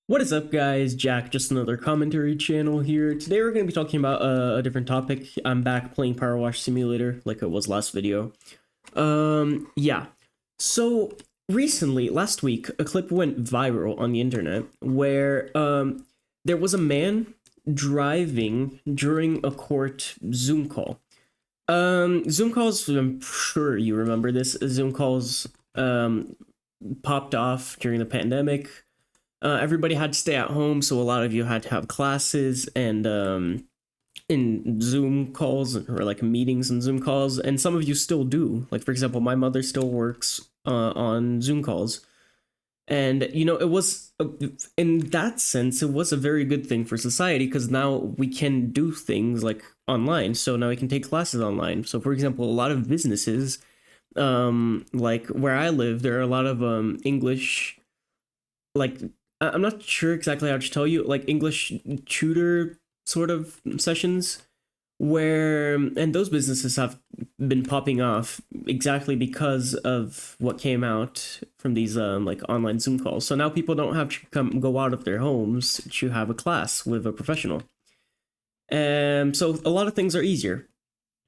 What is up, guys? Jack, just another commentary channel here. Today we're going to be talking about a different topic. I'm back playing Power Wash Simulator like it was last video. Yeah. So recently, last week, a clip went viral on the internet where there was a man driving during a court Zoom call. Zoom calls, I'm sure you remember this. Zoom calls popped off during the pandemic. Everybody had to stay at home, so a lot of you had to have classes and in Zoom calls or like meetings and Zoom calls, and some of you still do. Like, for example, my mother still works on Zoom calls, and you know, it was in that sense, it was a very good thing for society because now we can do things like online. So now we can take classes online. So, for example, a lot of businesses, like where I live, there are a lot of English, like I'm not sure exactly how to tell you, like English tutor sort of sessions where, and those businesses have been popping off exactly because of what came out from these like online Zoom calls. So now people don't have to go out of their homes to have a class with a professional. So a lot of things are easier.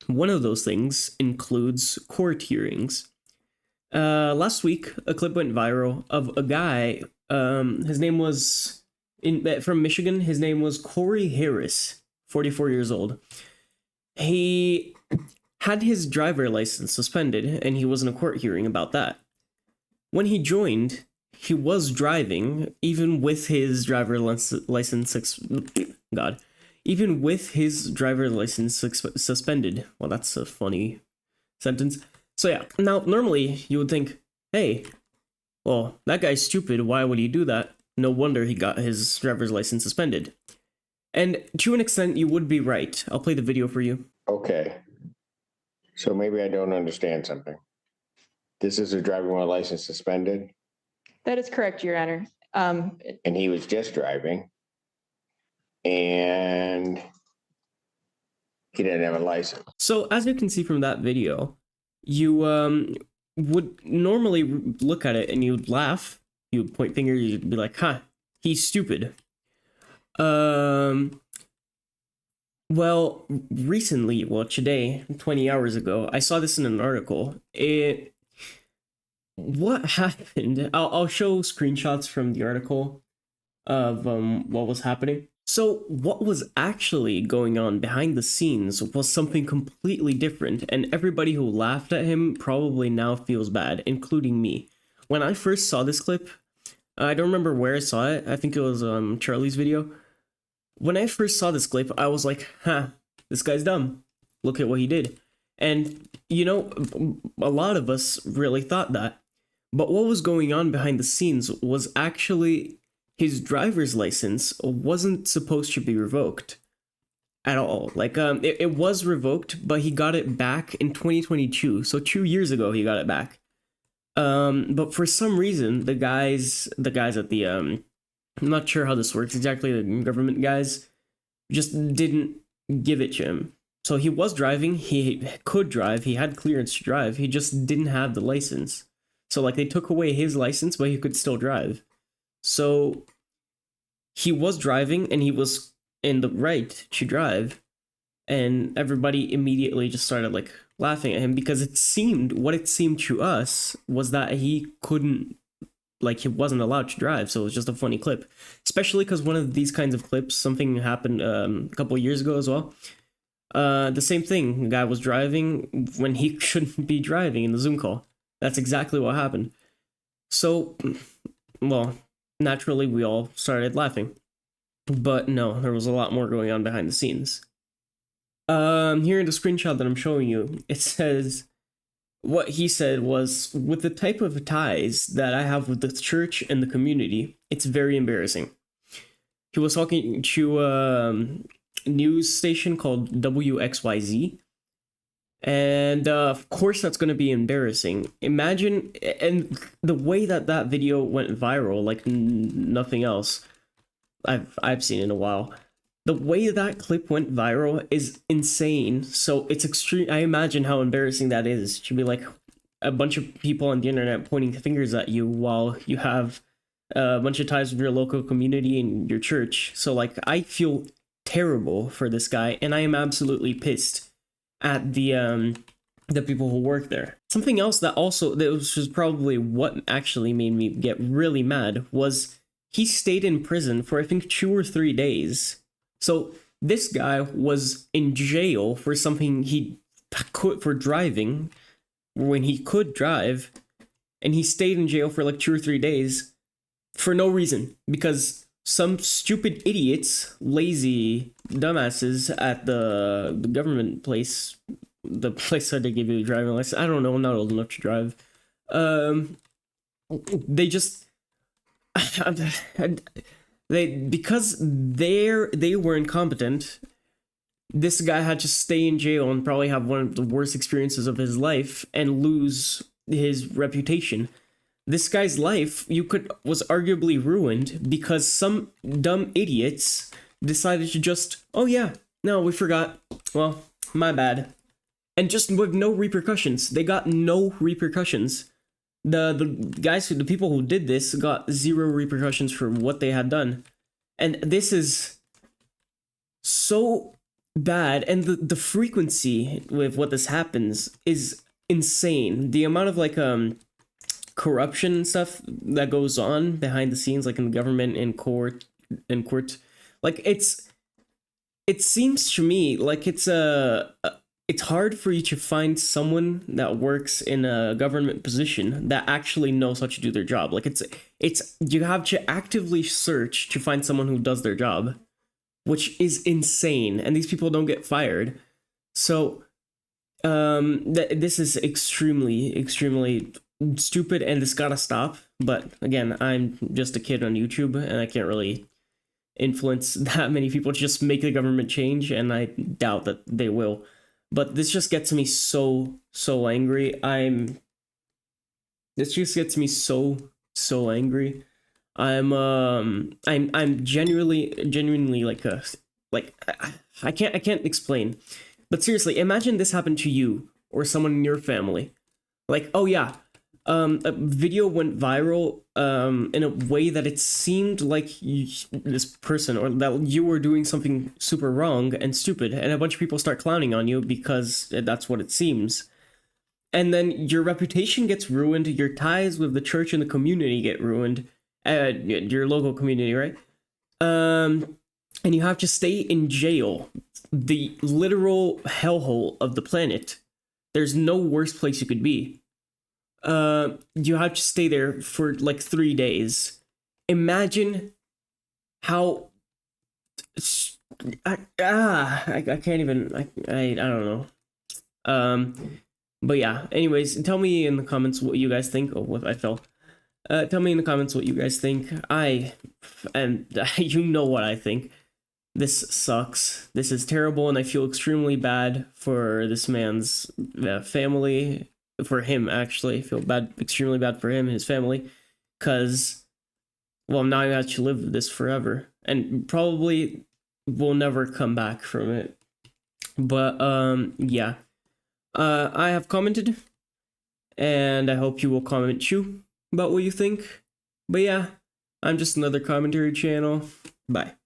One of those things includes court hearings. Last week, a clip went viral of a guy. His name was from Michigan. His name was Corey Harris, 44 years old. He had his driver license suspended, and he was in a court hearing about that. When he joined, he was driving, even with his driver license. Even with his driver license suspended. Well, that's a funny sentence. So yeah, now normally you would think, hey, well, that guy's stupid. Why would he do that? No wonder he got his driver's license suspended. And to an extent, you would be right. I'll play the video for you. Okay. So maybe I don't understand something. This is a driving while license suspended? That is correct, Your Honor. And he was just driving. And he didn't have a license. So as you can see from that video, you would normally look at it and you'd laugh, you'd point finger, you'd be like, huh, he's stupid. Well, recently, today, 20 hours ago, I saw this in an article. What happened? I'll show screenshots from the article of what was happening. So what was actually going on behind the scenes was something completely different, and everybody who laughed at him probably now feels bad, including me. When I first saw this clip, I don't remember where I saw it. I think it was Charlie's video. When I first saw this clip, I was like, huh, this guy's dumb. Look at what he did. And, you know, a lot of us really thought that. But what was going on behind the scenes was actually his driver's license wasn't supposed to be revoked at all. Like, it was revoked, but he got it back in 2022. So 2 years ago, he got it back. But for some reason, the guys at the, I'm not sure how this works exactly, the government guys just didn't give it to him. So he was driving, he could drive, he had clearance to drive, he just didn't have the license. So, like, they took away his license, but he could still drive. So he was driving and he was in the right to drive, and everybody immediately just started like laughing at him because it seemed to us was that he couldn't, like, he wasn't allowed to drive. So it was just a funny clip, especially because one of these kinds of clips, something happened a couple years ago as well. The same thing, the guy was driving when he shouldn't be driving in the Zoom call. That's exactly what happened. So, well, naturally, we all started laughing. But no, there was a lot more going on behind the scenes. Here in the screenshot that I'm showing you, it says, what he said was, with the type of ties that I have with the church and the community, it's very embarrassing. He was talking to a news station called WXYZ. And of course that's going to be embarrassing. Imagine, and the way that that video went viral, like nothing else I've seen in a while. The way that clip went viral is insane. So it's extreme. I imagine how embarrassing that is to be like a bunch of people on the internet pointing fingers at you while you have a bunch of ties with your local community and your church. So like I feel terrible for this guy, and I am absolutely pissed at the people who work there. Something else that was probably what actually made me get really mad was he stayed in prison for I think 2 or 3 days. So this guy was in jail for something he could for driving when he could drive, and he stayed in jail for like 2 or 3 days for no reason, because some stupid idiots, lazy dumbasses at the government place, the place that they give you the driving license. I don't know, I'm not old enough to drive. They just because they were incompetent. This guy had to stay in jail and probably have one of the worst experiences of his life and lose his reputation. This guy's life was arguably ruined because some dumb idiots decided to just, oh yeah, no, we forgot. Well, my bad. And just with no repercussions. They got no repercussions. The people who did this got 0 repercussions for what they had done. And this is so bad, and the frequency with what this happens is insane. The amount of like corruption and stuff that goes on behind the scenes, like in the government, in court, like it seems to me like it's hard for you to find someone that works in a government position that actually knows how to do their job. Like it's you have to actively search to find someone who does their job, which is insane, and these people don't get fired. So this is extremely stupid, and this gotta stop. But again, I'm just a kid on YouTube, and I can't really influence that many people to just make the government change, and I doubt that they will. But this just gets me so angry. This just gets me so angry. I'm genuinely like I can't explain. But seriously, imagine this happened to you or someone in your family. Like, oh yeah, a video went viral in a way that it seemed like this person, or that you were doing something super wrong and stupid, and a bunch of people start clowning on you because that's what it seems. And then your reputation gets ruined, your ties with the church and the community get ruined, your local community, right? And you have to stay in jail, the literal hellhole of the planet. There's no worse place you could be. You have to stay there for like 3 days. Imagine how I can't even I don't know. But yeah, anyways, tell me in the comments what you guys think. Oh, what I fell. Tell me in the comments what you guys think. You know what I think. This sucks. This is terrible, and I feel extremely bad for this man's family. For him, actually, I feel extremely bad for him and his family, because, well, now you have to live with this forever, and probably will never come back from it. But yeah, I have commented, and I hope you will comment too about what you think. But yeah, I'm just another commentary channel. Bye.